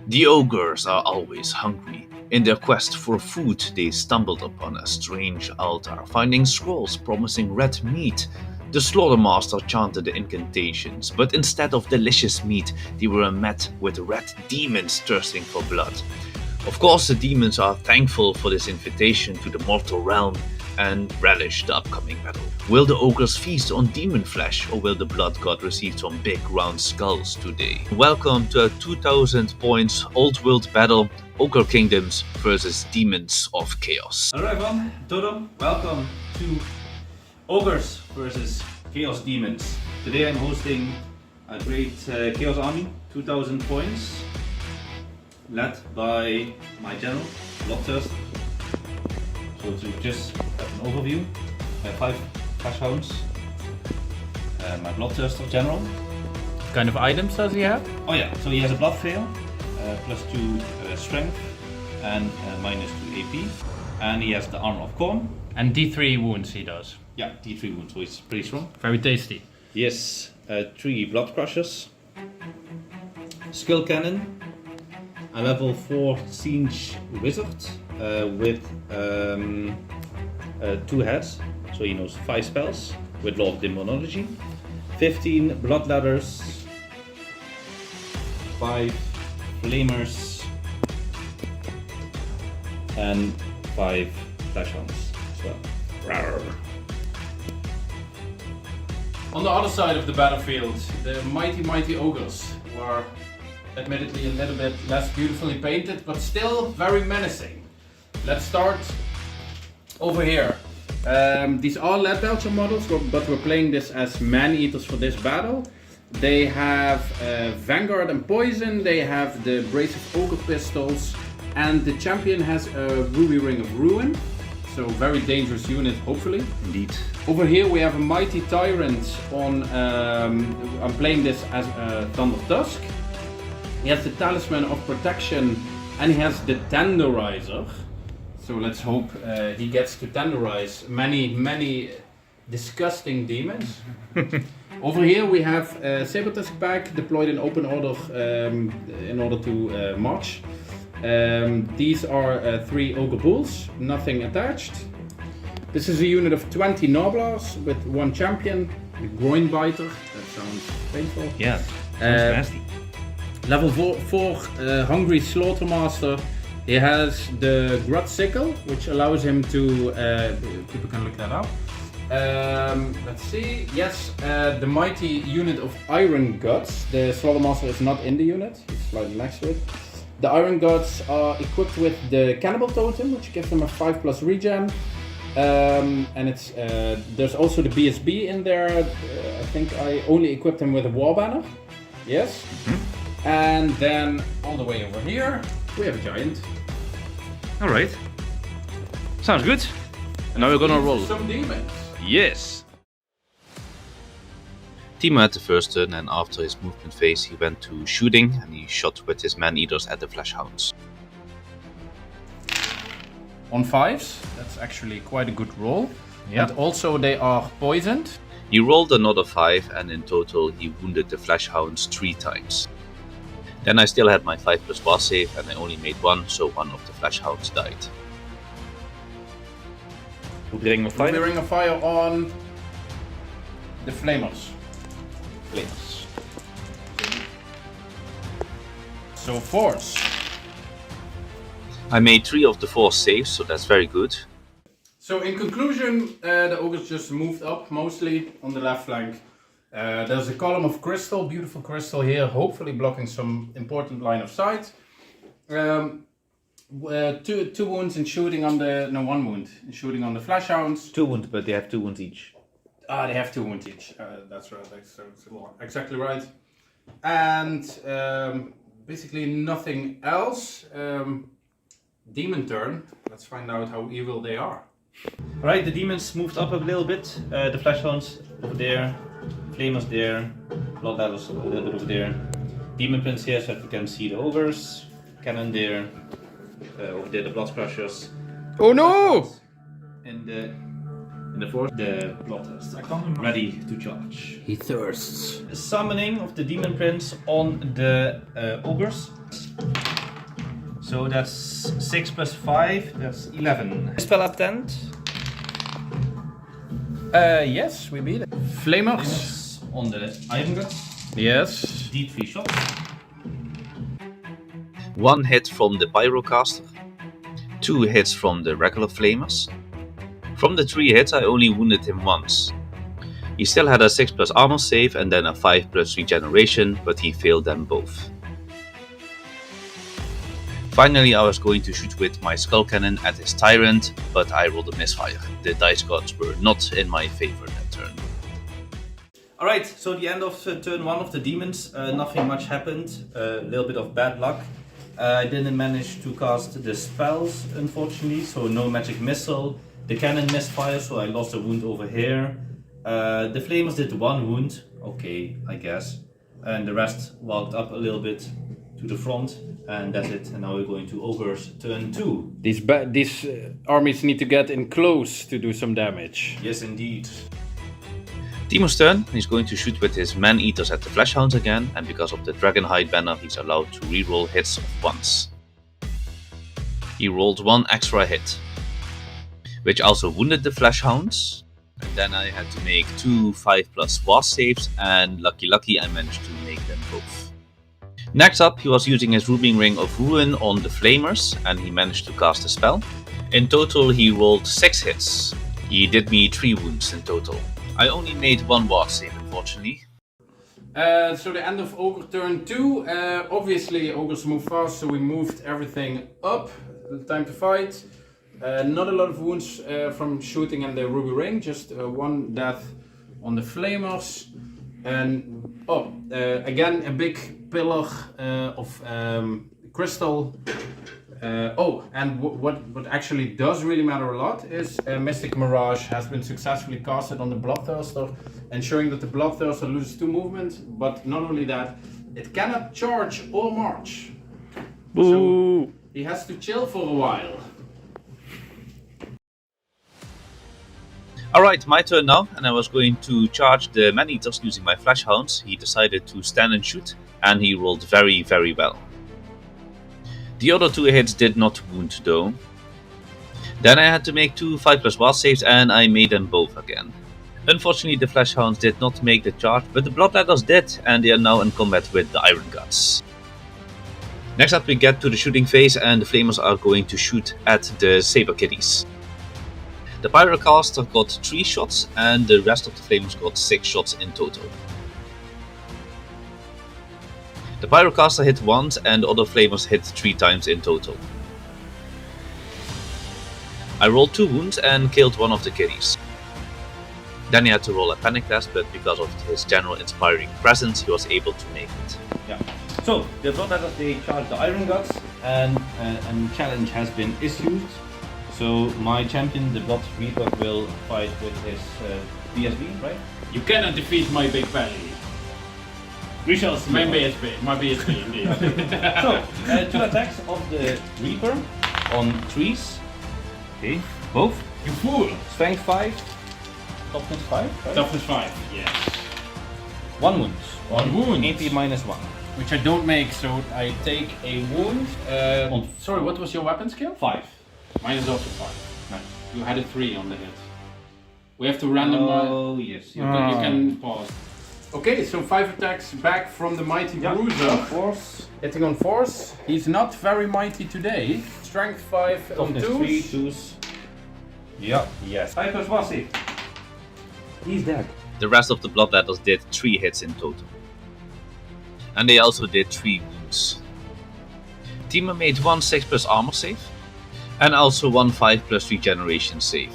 The ogres are always hungry. In their quest for food, they stumbled upon a strange altar, finding scrolls promising red meat. The slaughtermaster chanted the incantations, but instead of delicious meat, they were met with red demons thirsting for blood. Of course, the demons are thankful for this invitation to the mortal realm and relish the upcoming battle. Will the ogres feast on demon flesh, or will the blood god receive some big round skulls today? Welcome to a 2000 points old world battle, Ogre Kingdoms versus Demons of Chaos. Hello everyone, Todouiota. Welcome to Ogres versus Chaos Demons. Today I'm hosting a great Chaos army, 2000 points, led by my general, Bloodthirst. So to just have an overview, I have 5 flash hounds, my Bloodthirster general. What kind of items does he have? Oh yeah, so he has a blood fail, plus 2 strength and minus 2 AP, and he has the armor of corn. And D3 wounds he does. Yeah, D3 wounds, so he's pretty strong. Very tasty. Yes, 3 blood crushers, skill cannon, a level 4 siege wizard with 2 heads, so he knows 5 spells with law of demonology, 15 blood ladders, 5 flamers, and 5 flash hounds as well. Rawr. On the other side of the battlefield, the mighty ogres were admittedly a little bit less beautifully painted, but still very menacing. Let's start over here. These are Lead Belcher models, but we're playing this as man-eaters for this battle. They have Vanguard and Poison, they have the Brace of Ogre Pistols, and the champion has a Ruby Ring of Ruin. So very dangerous unit, hopefully. Indeed. Over here we have a Mighty Tyrant on, I'm playing this as a Thunder Tusk. He has the Talisman of Protection and he has the Tenderizer. So let's hope he gets to tenderize many disgusting demons. Over here we have Saber Tusk back deployed in open order in order to march. These are 3 Ogre Bulls, nothing attached. This is a unit of 20 Noblars with 1 champion, the Groin Biter. That sounds painful. Yeah, sounds nasty. Level 4 Hungry Slaughtermaster. He has the Grut Sickle, which allows him to, people can look that up. Let's see, yes, the mighty unit of Iron Guts. The Slaughtermaster is not in the unit, he's slightly next to it. The Iron Guts are equipped with the Cannibal Totem, which gives them a 5+ regen. And it's there's also the BSB in there. I think I only equipped him with a War Banner. Yes. Mm-hmm. And then all the way over here, we have a Giant. Alright. Sounds good. And now we're gonna roll. Some demons. Yes! Timo had the first turn, and after his movement phase he went to shooting and he shot with his man-eaters at the flash hounds. On 5s, that's actually quite a good roll. Yeah. And also they are poisoned. He rolled another 5 and in total he wounded the flash hounds 3 times. Then I still had my 5+ bar save and I only made 1, so 1 of the flash hounds died. Ruby Ring of Ruby Fire. Ring of Fire on the Flamers. Flames. So 4s. I made 3 of the 4 saves, so that's very good. So in conclusion, the ogres just moved up mostly on the left flank. There's a column of crystal, beautiful crystal here, hopefully blocking some important line of sight. 2 wounds in shooting on the, no 1 wound in shooting on the flash hounds. 2 wounds, but they have 2 wounds each. Ah, they have 2 wounds each. That's right, that's exactly right. And basically nothing else. Demon turn. Let's find out how evil they are. Alright, the demons moved up a little bit. The flash hounds over there, flamers there, blood ladders a little bit over there. Demon prince here, so that we can see the ogres. Cannon there, over there the blood crushers. Oh no! And in the forest, the Bloodthirst, ready to charge. He thirsts. Summoning of the demon prince on the ogres. So that's 6 plus 5, that's 11. Spell attempt. Yes, we beat it. Flamers. On the Iron Guts. Yes. D3 shots. 1 hit from the Pyrocaster, 2 hits from the regular Flamers. From the 3 hits I only wounded him once. He still had a 6 plus armor save and then a 5 plus regeneration, but he failed them both. Finally I was going to shoot with my Skull Cannon at his Tyrant, but I rolled a misfire. The dice gods were not in my favor that turn. Alright, so the end of turn 1 of the demons, nothing much happened, a little bit of bad luck. I didn't manage to cast the spells unfortunately, so no magic missile. The cannon misfire, so I lost a wound over here. The flamers did 1 wound, okay, I guess. And the rest walked up a little bit to the front, and that's it. And now we're going to Ogres turn 2. These armies need to get in close to do some damage. Yes, indeed. Timo's turn, he's going to shoot with his Man-Eaters at the Fleshhounds again, and because of the Dragonhide banner he's allowed to reroll hits once. He rolled 1 extra hit, which also wounded the Fleshhounds. And then I had to make 2 5 plus war saves, and lucky I managed to make them both. Next up, he was using his Ruby Ring of Ruin on the Flamers, and he managed to cast a spell. In total he rolled 6 hits. He did me 3 wounds in total. I only made 1 war save unfortunately. So the end of Ogre turn 2. Obviously Ogres move fast, so we moved everything up. Time to fight. Not a lot of wounds from shooting in the Ruby Ring, just 1 death on the Flamers. And again a big pillar of crystal. And what actually does really matter a lot is Mystic Mirage has been successfully casted on the Bloodthirster, ensuring that the Bloodthirster loses 2 movement, but not only that, it cannot charge or march. Boo! So he has to chill for a while. Alright, my turn now, and I was going to charge the Man-Eaters using my Fleshhounds. He decided to stand and shoot, and he rolled very well. The other 2 hits did not wound though. Then I had to make 2 5 plus war saves, and I made them both again. Unfortunately the Fleshhounds did not make the charge, but the Bloodletters did, and they are now in combat with the Iron Guts. Next up we get to the shooting phase, and the Flamers are going to shoot at the Saber Kitties. The Pyrocaster got 3 shots, and the rest of the Flamers got 6 shots in total. The Pyrocaster hit once, and the other Flamers hit 3 times in total. I rolled 2 wounds and killed one of the kitties. Then he had to roll a panic test, but because of his general inspiring presence, he was able to make it. Yeah. So the Bloodletters, they charge the Iron Guts, and challenge has been issued. So my champion, the Blood Reaper, will fight with his BSB, right? You cannot defeat my big belly. We shall see. My BSB indeed. So 2 attacks of the Reaper on 3s. Okay, both. You fool! Strength 5, toughness 5, right? Toughness 5, yes. 1 wound. 1 wound. AP -1. Which I don't make, so I take a wound. Sorry, what was your weapon skill? 5. Mine is also 5. Nice. You had a 3 on the hit. We have to randomize. Oh yes. You can pause. Okay, so 5 attacks back from the mighty Bruiser. Force. Hitting on force. He's not very mighty today. Strength 5 on Toughness 2s. 3, 2s. Yeah. Yes. 5 plus 1 save. He's dead. The rest of the Bloodletters did 3 hits in total. And they also did 3 wounds. Timo made 1 6 plus armor save, and also 1 5 plus regeneration save.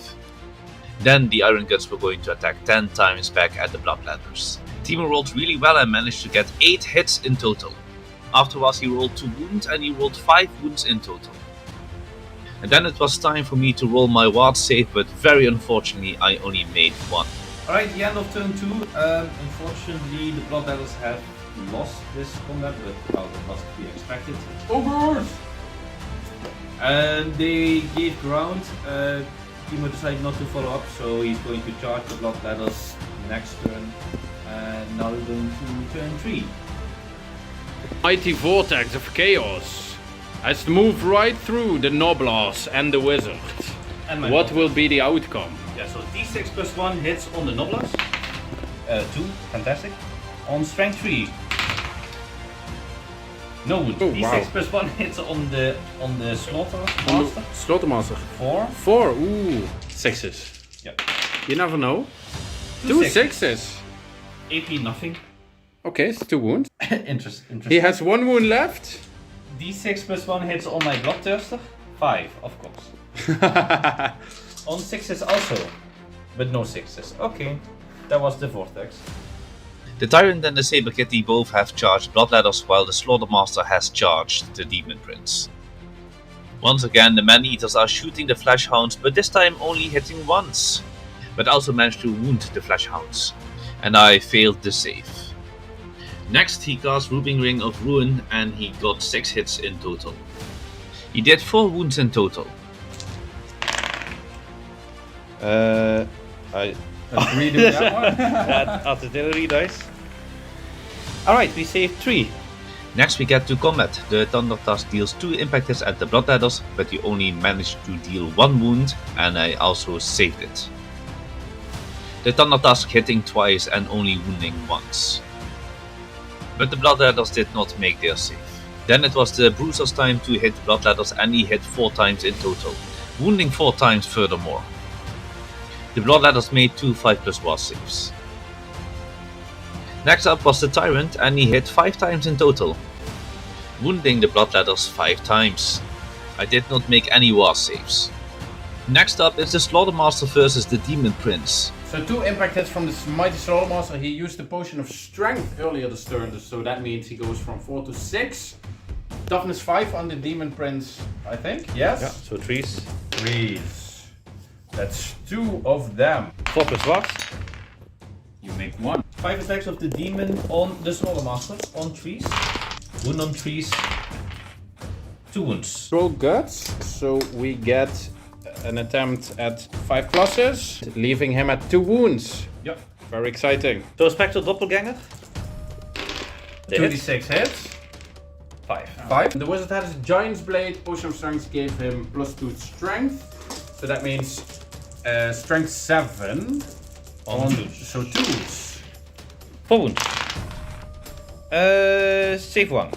Then the Iron Guts were going to attack 10 times back at the Bloodletters. Timo rolled really well and managed to get 8 hits in total. Afterwards he rolled 2 wounds, and he rolled 5 wounds in total. And then it was time for me to roll my ward save, but very unfortunately I only made 1. Alright, the end of turn 2. Unfortunately the Bloodletters have lost this combat, but well, that was to be expected. Ogres! And they gave ground. Timo decided not to follow up, so he's going to charge the Bloodletters next turn. And now we're going to turn 3. Mighty Vortex of Chaos. has moved right through the Noblars and the Wizard. And my What Noblars. will be the outcome? Yeah, so D6 plus 1 hits on the Noblars. 2, fantastic. On strength 3. No wound. Oh, D6 wow. plus 1 hits on the Slaughtermaster. Slaughtermaster. 4. 4, ooh. 6s. Yep. You never know. 2 2 6s. AP nothing. Okay, it's 2 wounds. Interesting. He has 1 wound left. D6 plus 1 hits on my Bloodthirster. 5, of course. On 6s also, but no 6s. Okay, that was the Vortex. The Tyrant and the Saber Kitty both have charged Bloodladders while the Slaughtermaster has charged the Demon Prince. Once again the Man-Eaters are shooting the Flesh Hounds, but this time only hitting once. But also managed to wound the Flesh Hounds, and I failed the save. Next he cast Rubbing Ring of Ruin and he got 6 hits in total. He did 4 wounds in total. I Agree with that one. that artillery dice. Alright, we saved 3. Next we get to combat. The Thunder Tusk deals 2 impact hits at the Bloodladders, but he only managed to deal 1 wound, and I also saved it. The Thunder Tusk hitting twice and only wounding once. But the Bloodladders did not make their save. Then it was the Bruiser's time to hit Bloodladders, and he hit 4 times in total, wounding 4 times furthermore. The Bloodladders made 2 5+ war saves. Next up was the Tyrant, and he hit 5 times in total, wounding the Bloodladders 5 times. I did not make any war saves. Next up is the Slaughtermaster versus the Demon Prince. So 2 impact hits from this mighty Slaughtermaster. He used the potion of strength earlier this turn, so that means he goes from 4 to 6. Toughness 5 on the Demon Prince, I think. Yes? Yeah, so 3s. 3s. That's 2 of them. 4 plus what? You make 1. 5 attacks of the demon on the Slaughtermaster on 3s. Wound on 3s. 2 wounds. Roll guts, so we get an attempt at 5 pluses, leaving him at 2 wounds. Yep. Very exciting. So Spectral Doppelganger. 2d6 hits. 5. 5. The wizard had his Giant's Blade. Potion of Strength gave him +2 strength. So that means strength 7 On 2s. So 2s. 4 wounds. Save 1.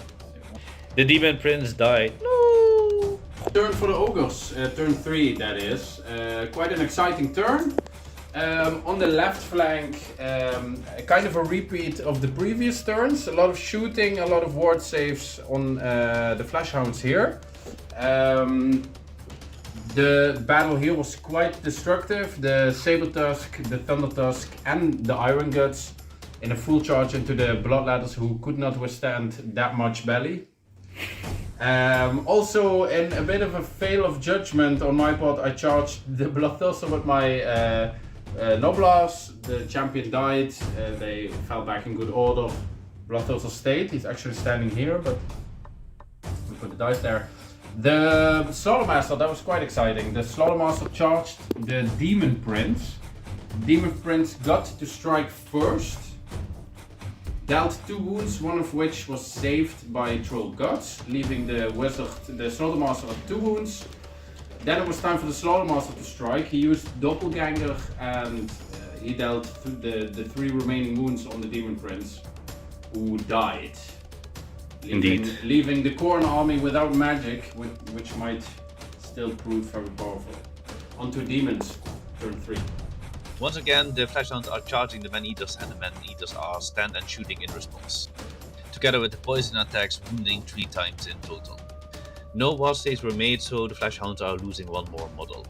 The Demon Prince died. No. Turn for the Ogres. Turn 3, that is. Quite an exciting turn. On the left flank, kind of a repeat of the previous turns. A lot of shooting, a lot of ward saves on the Flesh Hounds here. The battle here was quite destructive. The Saber Tusk, the Thunder Tusk, and the Iron Guts in a full charge into the Bloodladders, who could not withstand that much belly. Also, in a bit of a fail of judgment on my part, I charged the Bloodthirster with my Noblars. The champion died. They fell back in good order. Bloodthirster stayed. He's actually standing here, but we put the dice there. The Slaughtermaster, that was quite exciting. The Slaughtermaster charged the Demon Prince. Demon Prince got to strike first. Dealt 2 wounds, one of which was saved by Troll Guts, leaving the wizard, the Slaughtermaster at 2 wounds. Then it was time for the Slaughtermaster to strike. He used Doppelganger and he dealt the 3 remaining wounds on the Demon Prince, who died. Leaving the Khorne army without magic, which might still prove very powerful. On to Demons, turn 3. Once again, the Flesh Hounds are charging the Man-Eaters, and the Man-Eaters are stand and shooting in response, together with the poison attacks wounding 3 times in total. No war saves were made, so the Flesh Hounds are losing 1 more model.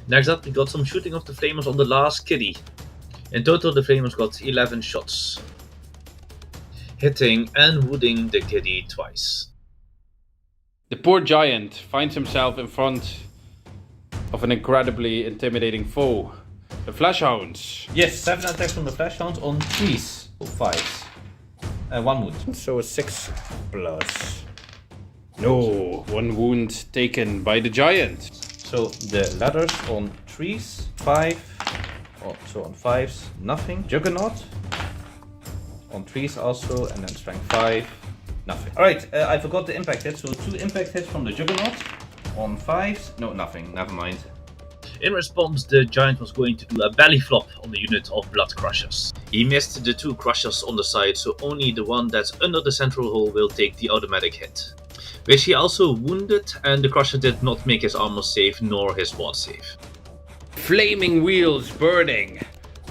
Next up, we got some shooting of the Flamers on the last kitty. In total, the Flamers got 11 shots, hitting and wounding the kitty twice. The poor giant finds himself in front of an incredibly intimidating foe. The Flesh Hounds. Yes, 7 attacks from the Flesh Hounds on 3s. Or 5s. 1 wound. So a 6 plus. No, 1 wound taken by the giant. So the ladders on 3s, 5. Oh, so on 5s, nothing. Juggernaut on 3s also, and then strength 5, Nothing. Alright, I forgot the impact hits. So 2 impact hits from the Juggernaut. On 5s. No, nothing. Never mind. In response, the giant was going to do a belly flop on the unit of Blood Crushers. He missed the 2 crushers on the side, so only the one that's under the central hole will take the automatic hit. Which he also wounded, and the crusher did not make his armor save nor his ward save. Flaming wheels burning.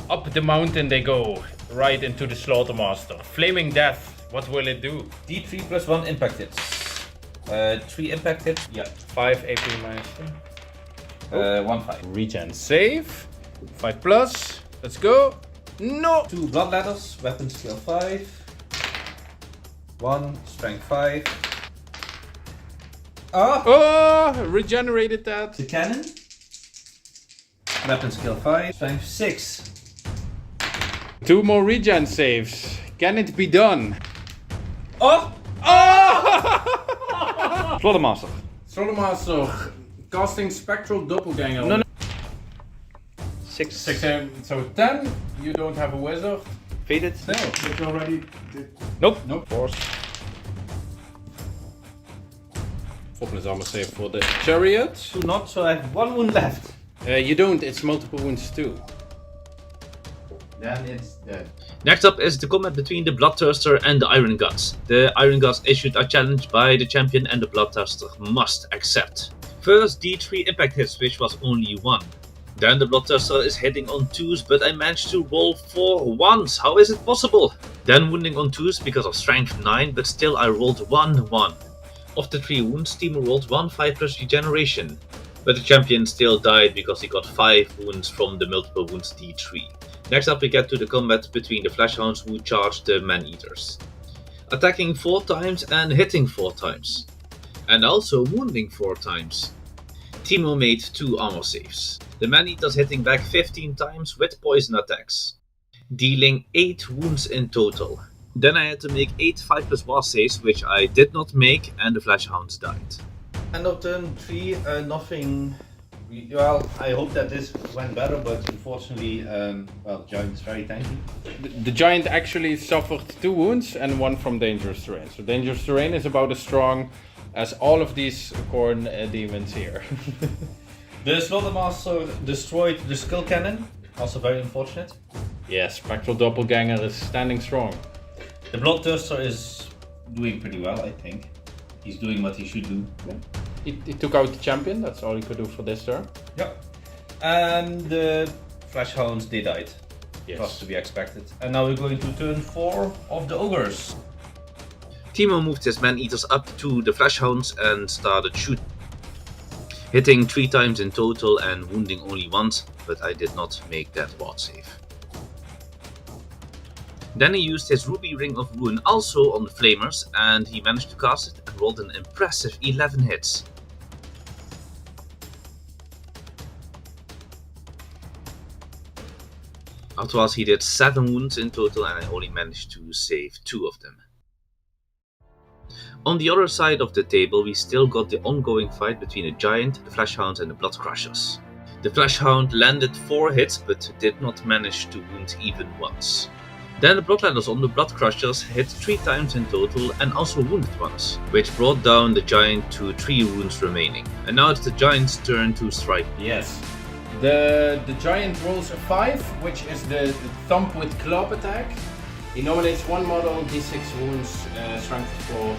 Up the mountain they go, right into the Slaughtermaster. Flaming death, what will it do? D3 plus 1 impact hits. 3 impact hits. Yeah. 5 AP minus 3. 1 5. Regen save. 5 plus. Let's go. No! 2 blood ladders, weapon skill 5. 1 strength 5. Ah! Oh! Regenerated that. The cannon. Weapon skill 5. Strength 6. 2 more regen saves. Can it be done? Oh! Oh! Slaughtermaster. Slaughtermaster. Casting Spectral Doppelganger. No. 6. So 10. You don't have a wizard. Faded. No. You already did. Nope. Force. 4 plus armor save for the chariot. 2 not, so I have 1 wound left. You don't, it's multiple wounds too. Then it's dead. Next up is the combat between the Bloodthirster and the Iron Gods. The Iron Gods issued a challenge by the champion and the Bloodthirster must accept. First D3 impact hits, which was only 1. Then the Bloodthirster is hitting on 2s, but I managed to roll 4 1s. How is it possible? Then wounding on 2s because of strength 9, but still I rolled 1 1. Of the 3 wounds, Timo rolled 1 5 plus regeneration. But the champion still died because he got 5 wounds from the multiple wounds D3. Next up we get to the combat between the Fleshhounds who charge the Man-Eaters. Attacking 4 times and hitting 4 times. And also wounding 4 times. Timo made 2 armor saves. The Man-Eaters hitting back 15 times with poison attacks. Dealing 8 wounds in total. Then I had to make 8 5 plus war saves, which I did not make, and the Fleshhounds died. End of turn 3, nothing. Well, I hope that this went better, but unfortunately, well, Giant is very tanky. The giant actually suffered 2 wounds and 1 from dangerous terrain. So dangerous terrain is about as strong as all of these corn demons here. The Slaughtermaster destroyed the Skull Cannon, also very unfortunate. Yes, Spectral Doppelganger is standing strong. The Bloodthirster is doing pretty well, I think. He's doing what he should do. Yeah. He took out the champion, that's all he could do for this turn. Yeah. And the Fleshhounds, they died. Yes. Was to be expected. And now we're going to turn 4 of the Ogres. Timo moved his Man-Eaters up to the Fleshhounds and started shooting. Hitting 3 times in total and wounding only once, but I did not make that ward save. Then he used his Ruby Ring of Ruin also on the Flamers, and he managed to cast it and rolled an impressive 11 hits. Afterwards he did 7 wounds in total and I only managed to save 2 of them. On the other side of the table we still got the ongoing fight between the Giant, the Fleshhounds and the Blood Crushers. The Fleshhound landed 4 hits but did not manage to wound even once. Then the Bloodlanders on the Blood Crushers hit 3 times in total and also wounded once, which brought down the Giant to 3 wounds remaining. And now it's the Giant's turn to strike. Yes. The giant rolls a 5, which is the thump with club attack. He nominates 1 model, d6 wounds, strength 4,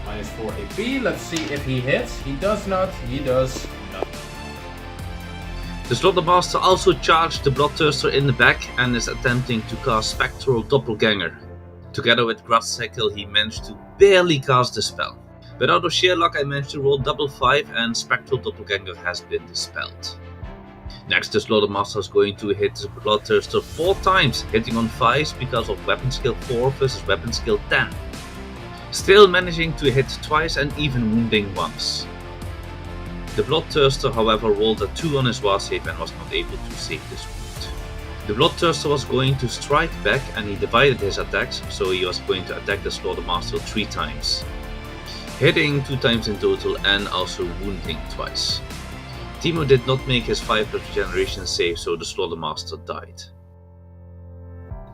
minus 4 AP. Let's see if he hits. He does not, he does not. The Slaughtermaster also charged the Bloodthirster in the back and is attempting to cast Spectral Doppelganger. Together with Grasshackel he managed to barely cast the spell. But out of sheer luck I managed to roll double 5 and Spectral Doppelganger has been dispelled. Next the Slaughtermaster is going to hit the Bloodthirster 4 times, hitting on 5s because of weapon skill 4 versus weapon skill 10. Still managing to hit twice and even wounding once. The Bloodthirster however rolled a 2 on his war save and was not able to save this wound. The Bloodthirster was going to strike back and he divided his attacks, so he was going to attack the Slaughtermaster 3 times. Hitting 2 times in total and also wounding twice. Timo did not make his 5 plus regeneration save, so the Slaughtermaster died.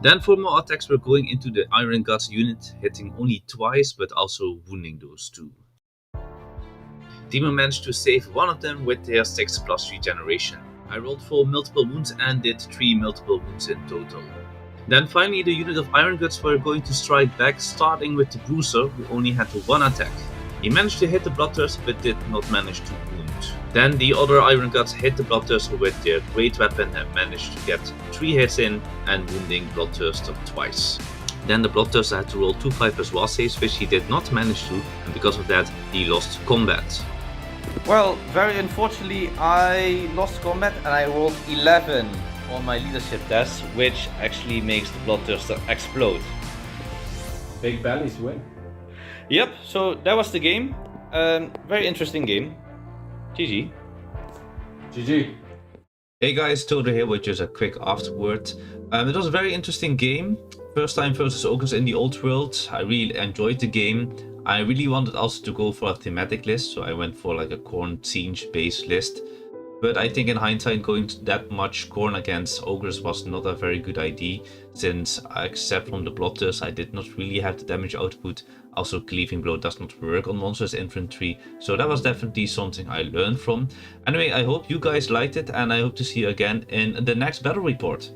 Then 4 more attacks were going into the Iron Gods unit, hitting only twice but also wounding those 2. Timo managed to save one of them with their 6+ regeneration. I rolled 4 multiple wounds and did 3 multiple wounds in total. Then finally the unit of Iron Gods were going to strike back, starting with the Bruiser, who only had 1 attack. He managed to hit the Bloodthirster but did not manage to wound. Then the other Iron Gods hit the Bloodthirster with their great weapon and managed to get 3 hits in and wounding Bloodthirster twice. Then the Bloodthirster had to roll 2 5+ war saves, which he did not manage to, and because of that he lost combat. Well, very unfortunately, I lost combat and I rolled 11 on my leadership test, which actually makes the Bloodthirster explode. Big bellies win. Yep, so that was the game. Very interesting game. GG. GG. Hey guys, Todouiota here with just a quick afterword. It was a very interesting game. First time versus Ogres in the Old World. I really enjoyed the game. I really wanted also to go for a thematic list, so I went for like a Khorne siege based list. But I think in hindsight, going that much Khorne against Ogres was not a very good idea, since except from the Bloodthirster I did not really have the damage output. Also, Cleaving Blow does not work on monstrous infantry, so that was definitely something I learned from. Anyway, I hope you guys liked it, and I hope to see you again in the next battle report.